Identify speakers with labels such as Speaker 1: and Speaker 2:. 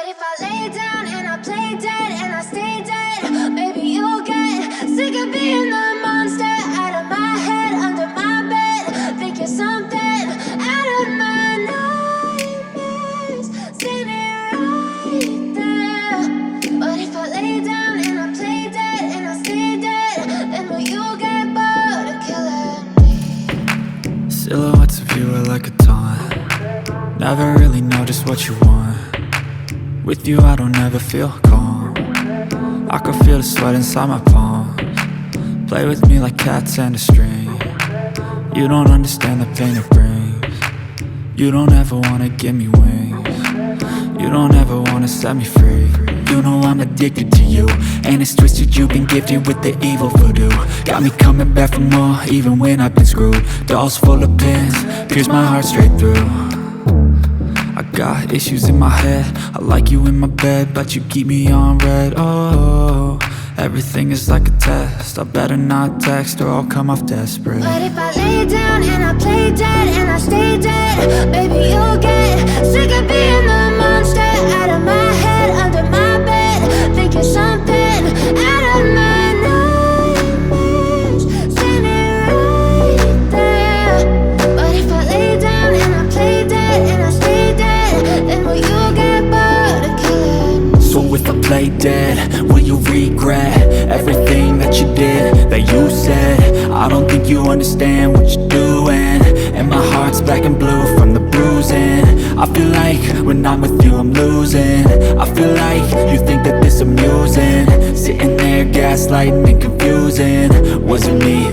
Speaker 1: if I lay down and I play dead and I stay dead, maybe you'll get sick of being the monster out of my head, under my bed. Think you're something out of my nightmares, standing right there. But if I lay down and I play dead and I stay dead, then will you get bored of killing me?
Speaker 2: Silhouettes of you are like a taunt. Never really know just what you want. With you I don't ever feel calm. I can feel the sweat inside my palms. Play with me like cats and a string. You don't understand the pain it brings. You don't ever wanna give me wings. You don't ever wanna set me free. You know I'm addicted to you, and it's twisted, you've been gifted with the evil voodoo. Got me coming back for more, even when I've been screwed. Dolls full of pins, pierce my heart straight through. I got issues in my head, I like you in my bed, but you keep me on red. Oh, everything is like a test, I better not text or I'll come off desperate.
Speaker 1: But if I lay down and I play dead and I stay dead, baby you'll get sick of being the monster out of my head, under my bed. Think you're something out of my nightmares, standing right there. But if I lay down and I play dead and I stay dead, then will you get bored of killing me?
Speaker 2: So if I play dead, will you regret everything that you did, that you said? I don't think you understand what you're doing, and my heart's black and blue from the bruising. I feel like when I'm with you I'm losing. I feel like you think that this amusing, sitting there gaslighting and confusing. Was it me?